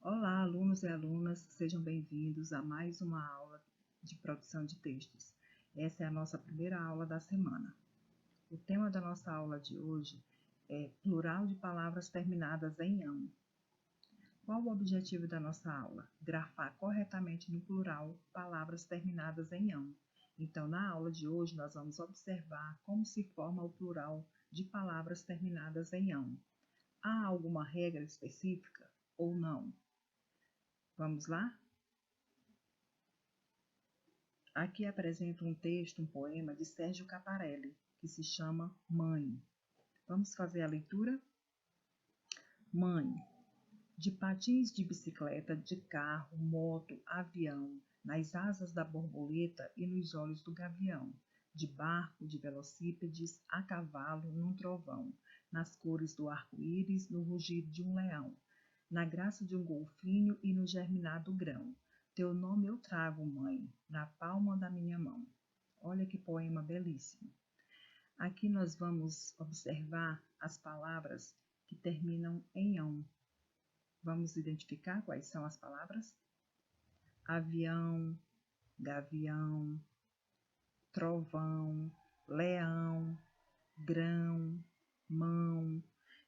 Olá, alunos e alunas, sejam bem-vindos a mais uma aula de produção de textos. Essa é a nossa primeira aula da semana. O tema da nossa aula de hoje é plural de palavras terminadas em ão. Qual o objetivo da nossa aula? Grafar corretamente no plural palavras terminadas em ão. Então, na aula de hoje, nós vamos observar como se forma o plural de palavras terminadas em ão. Há alguma regra específica ou não? Vamos lá? Aqui apresento um texto, um poema de Sérgio Caparelli, que se chama Mãe. Vamos fazer a leitura? Mãe. De patins de bicicleta, de carro, moto, avião, nas asas da borboleta e nos olhos do gavião, de barco, de velocípedes, a cavalo, num trovão, nas cores do arco-íris, no rugir de um leão, na graça de um golfinho e no germinado grão. Teu nome eu trago, mãe, na palma da minha mão. Olha que poema belíssimo. Aqui nós vamos observar as palavras que terminam em ão. Vamos identificar quais são as palavras? Avião, gavião, trovão, leão, grão, mão.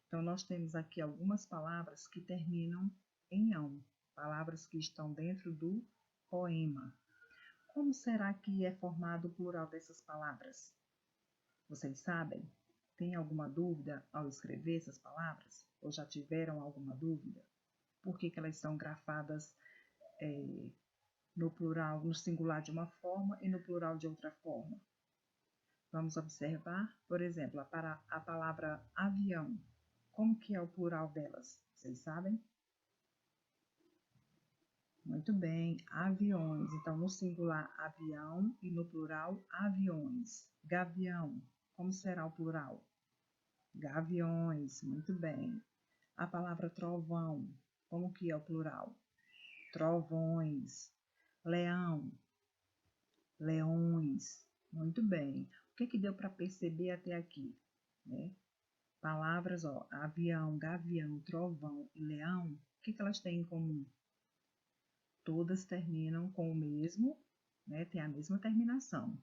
Então, nós temos aqui algumas palavras que terminam em ão, palavras que estão dentro do poema. Como será que é formado o plural dessas palavras? Vocês sabem? Tem alguma dúvida ao escrever essas palavras? Ou já tiveram alguma dúvida? Por que elas são grafadas no plural, no singular de uma forma e no plural de outra forma? Vamos observar, por exemplo, a palavra avião. Como que é o plural delas? Vocês sabem? Muito bem, aviões. Então, no singular, avião e no plural, aviões. Gavião. Como será o plural? Gaviões. Muito bem. A palavra trovão. Como que é o plural? Trovões. Leão. Leões. Muito bem. O que deu para perceber até aqui? Né? Palavras, ó, avião, gavião, trovão e leão, o que elas têm em comum? Todas terminam com o mesmo, né? Tem a mesma terminação.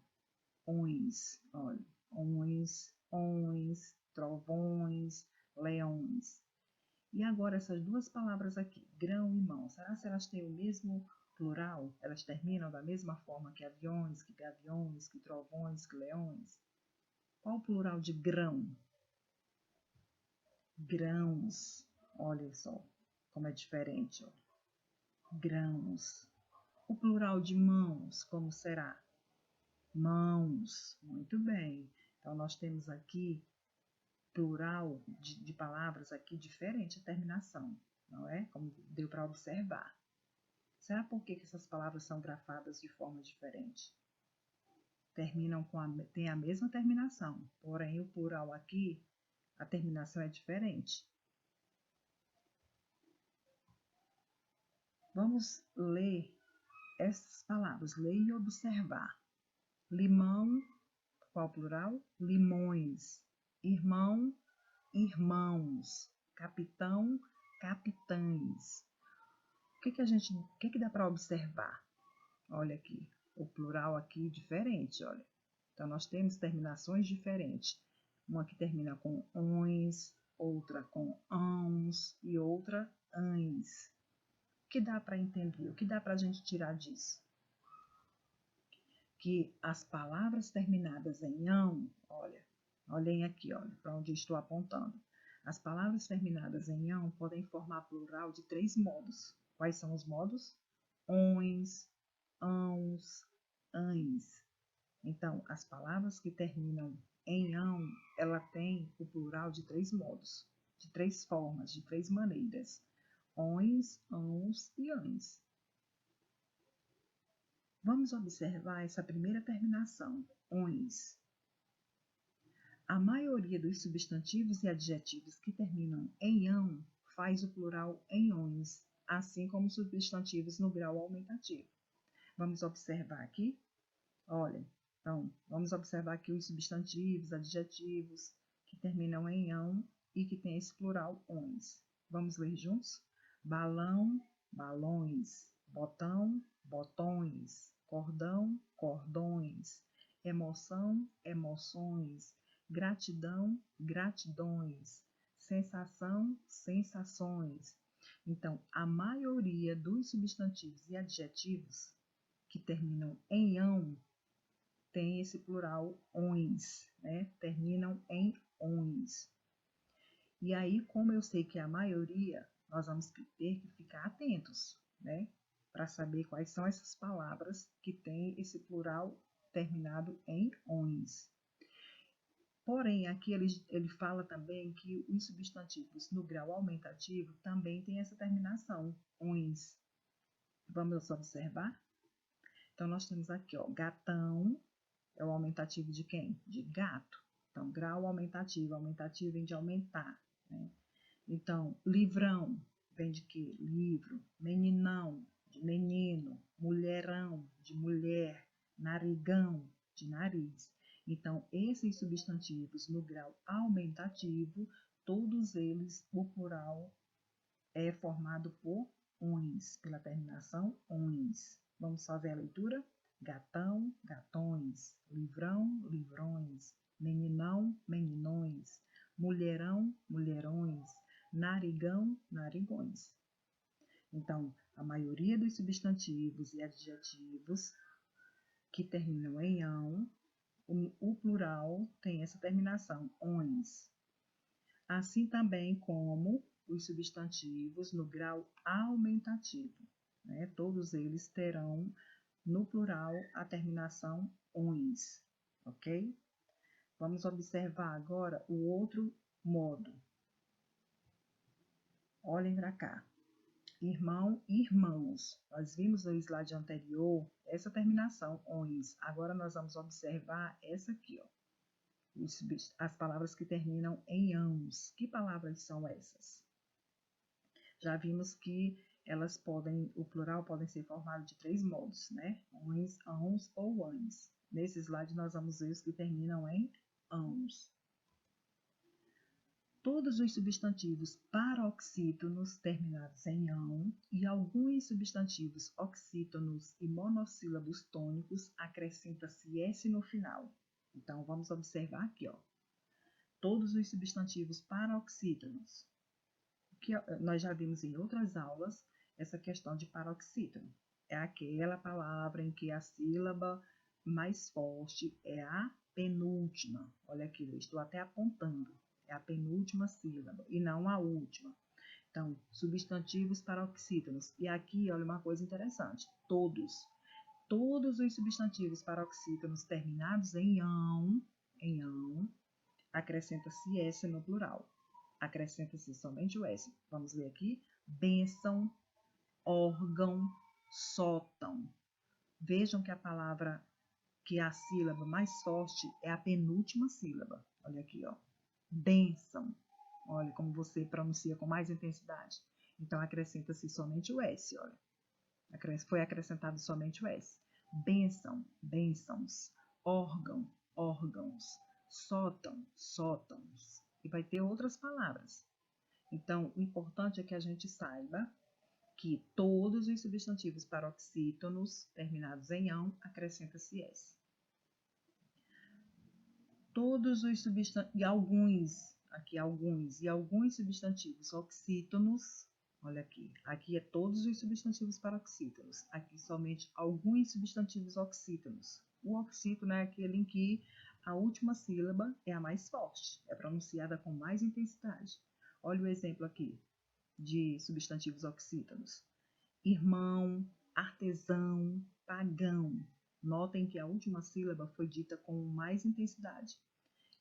Ons, olha, ons, trovões, leões. E agora essas duas palavras aqui, grão e mão, será que elas têm o mesmo plural? Elas terminam da mesma forma que aviões, que gaviões, que trovões, que leões? Qual o plural de grão? Grãos. Olha só como é diferente, ó. Grãos. O plural de mãos, como será? Mãos. Muito bem. Então, nós temos aqui plural de palavras aqui diferente a terminação, não é? Como deu para observar. Será por que essas palavras são grafadas de forma diferente? Tem a mesma terminação, porém o plural aqui, a terminação é diferente. Vamos ler essas palavras, ler e observar. Limão, qual plural? Limões. Irmão, irmãos. Capitão, capitães. O que dá para observar? Olha aqui, o plural aqui diferente, olha. Então, nós temos terminações diferentes. Uma que termina com ons, outra com ãos e outra ães. O que dá para entender? O que dá para a gente tirar disso? Que as palavras terminadas em ão, olha, olhem aqui, olha, para onde eu estou apontando. As palavras terminadas em ão podem formar plural de 3 modos. Quais são os modos? Ons, ãos, ães. Então, as palavras que terminam em ão, ela tem o plural de 3 modos, de 3 formas, de 3 maneiras. Ons, ãos e ães. Vamos observar essa primeira terminação, ons. A maioria dos substantivos e adjetivos que terminam em ão faz o plural em ons, assim como substantivos no grau aumentativo. Vamos observar aqui? Olha, então, vamos observar aqui os substantivos, adjetivos que terminam em ão e que tem esse plural ons. Vamos ler juntos? Balão, balões, botão, botões, cordão, cordões, emoção, emoções, gratidão, gratidões, sensação, sensações. Então, a maioria dos substantivos e adjetivos que terminam em ão tem esse plural ões, né? Terminam em ões. E aí, como eu sei que é a maioria, nós vamos ter que ficar atentos, né? Para saber quais são essas palavras que têm esse plural terminado em ões. Porém, aqui ele fala também que os substantivos no grau aumentativo também têm essa terminação, ões. Vamos observar? Então, nós temos aqui, ó, gatão, é o aumentativo de quem? De gato. Então, grau aumentativo vem de aumentar, né? Então, livrão vem de quê? Livro. Meninão, de menino. Mulherão, de mulher. Narigão, de nariz. Então, esses substantivos no grau aumentativo, todos eles, o plural é formado por ões, pela terminação ões. Vamos fazer a leitura? Gatão, gatões. Livrão, livrões. Meninão, meninões. Mulherão, mulherões. Narigão, narigões. Então, a maioria dos substantivos e adjetivos que terminam em ão, o plural tem essa terminação, ões. Assim também como os substantivos no grau aumentativo, né? Todos eles terão no plural a terminação ões, ok? Vamos observar agora o outro modo. Olhem para cá. Irmão, irmãos. Nós vimos no slide anterior essa terminação ões. Agora nós vamos observar essa aqui, ó. As palavras que terminam em ãos. Que palavras são essas? Já vimos que elas podem, o plural pode ser formado de 3 modos, né? Ões, ãos ou ães. Nesse slide nós vamos ver os que terminam em ãos. Todos os substantivos paroxítonos terminados em ão e alguns substantivos oxítonos e monossílabos tônicos acrescenta-se S no final. Então, vamos observar aqui, ó. Todos os substantivos paroxítonos. Que nós já vimos em outras aulas essa questão de paroxítono. É aquela palavra em que a sílaba mais forte é a penúltima. Olha aqui, eu estou até apontando. É a penúltima sílaba e não a última. Então, substantivos paroxítonos. E aqui, olha uma coisa interessante. Todos os substantivos paroxítonos terminados em ão, acrescenta-se S no plural. Acrescenta-se somente o S. Vamos ler aqui. Bênção, órgão, sótão. Vejam que a palavra, que a sílaba mais forte é a penúltima sílaba. Olha aqui, ó. Bênção. Olha como você pronuncia com mais intensidade. Então, acrescenta-se somente o S, olha. Foi acrescentado somente o S. Bênção, bênçãos. Órgão, órgãos. Sótão, sótãos. E vai ter outras palavras. Então, o importante é que a gente saiba que todos os substantivos paroxítonos terminados em ão acrescenta-se S. Todos os substantivos, e alguns substantivos oxítonos, olha aqui é todos os substantivos paroxítonos, aqui somente alguns substantivos oxítonos. O oxítono é aquele em que a última sílaba é a mais forte, é pronunciada com mais intensidade. Olha o exemplo aqui de substantivos oxítonos. Irmão, artesão, pagão. Notem que a última sílaba foi dita com mais intensidade.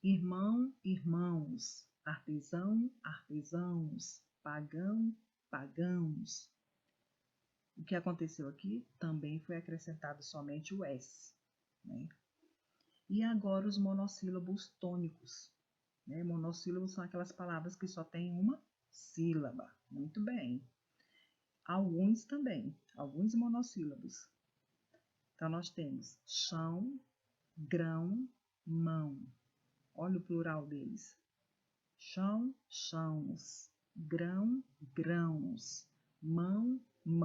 Irmão, irmãos. Artesão, artesãos. Pagão, pagãos. O que aconteceu aqui? Também foi acrescentado somente o S, né? E agora os monossílabos tônicos, né? Monossílabos são aquelas palavras que só têm uma sílaba. Muito bem. Alguns também, alguns monossílabos. Então, nós temos chão, grão, mão. Olha o plural deles. Chão, chãos. Grão, grãos. Mão, mãos.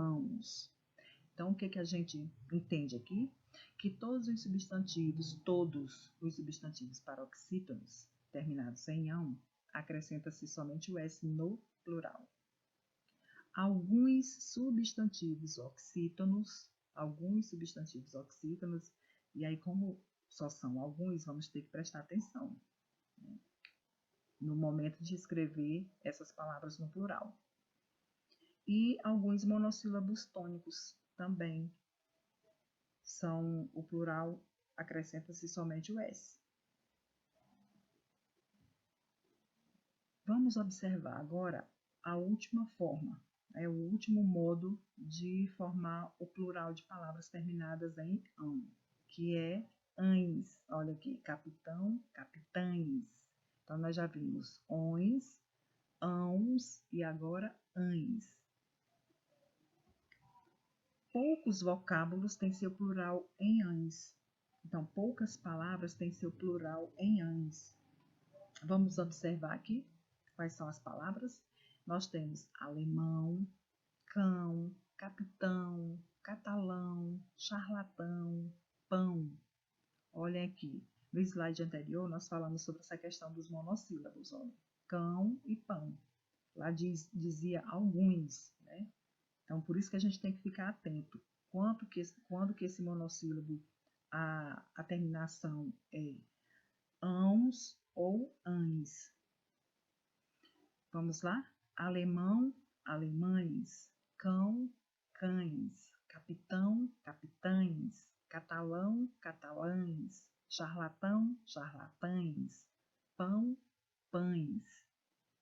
que a gente entende aqui? Que todos os substantivos paroxítonos terminados em ão, acrescenta-se somente o S no plural. Alguns substantivos oxítonos, e aí como só são alguns, vamos ter que prestar atenção, né, no momento de escrever essas palavras no plural. E alguns monossílabos tônicos também são o plural, acrescenta-se somente o S. Vamos observar agora a última forma, o último modo de formar o plural de palavras terminadas em ão, que é ães. Olha aqui, capitão, capitães. Então, nós já vimos ões, ãos e agora ães. Poucos vocábulos têm seu plural em ães. Então, poucas palavras têm seu plural em ães. Vamos observar aqui quais são as palavras. Nós temos alemão, cão, capitão, catalão, charlatão, pão. Olha aqui, no slide anterior nós falamos sobre essa questão dos monossílabos. Olha, cão e pão. Lá dizia alguns, né? Então, por isso que a gente tem que ficar atento. Quando que esse monossílabo, a terminação é ãos ou ães. Vamos lá? Alemão, alemães. Cão, cães. Capitão, capitães. Catalão, catalães. Charlatão, charlatães. Pão, pães.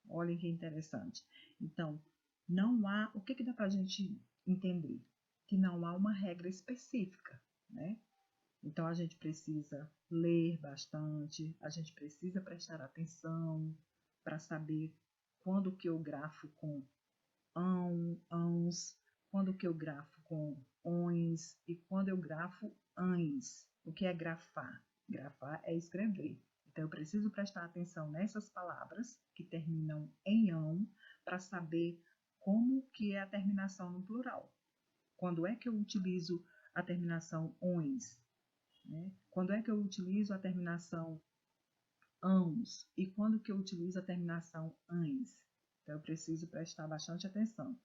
Olhem que interessante. Então, não há, o que dá para a gente entender? Que não há uma regra específica, né? Então, a gente precisa ler bastante, a gente precisa prestar atenção para saber quando que eu grafo com ão, ãos, quando que eu grafo com ões e quando eu grafo ães. O que é grafar? Grafar é escrever. Então, eu preciso prestar atenção nessas palavras que terminam em ão para saber como que é a terminação no plural. Quando é que eu utilizo a terminação ões? Né? Quando é que eu utilizo a terminação ãos? E quando que eu utilizo a terminação ães? Então, eu preciso prestar bastante atenção.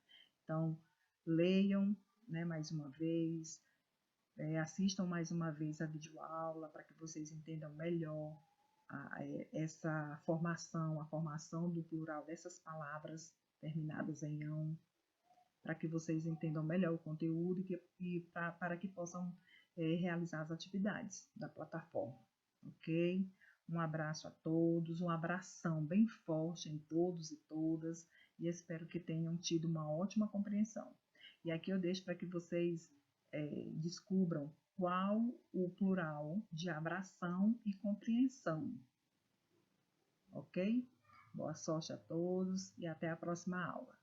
Então, leiam, né, mais uma vez, assistam mais uma vez a videoaula para que vocês entendam melhor essa formação, a formação do plural dessas palavras terminadas em ão, para que vocês entendam melhor o conteúdo para que possam realizar as atividades da plataforma, ok? Um abraço a todos, um abração bem forte em todos e todas, e espero que tenham tido uma ótima compreensão. E aqui eu deixo para que vocês descubram qual o plural de abração e compreensão, ok? Boa sorte a todos e até a próxima aula.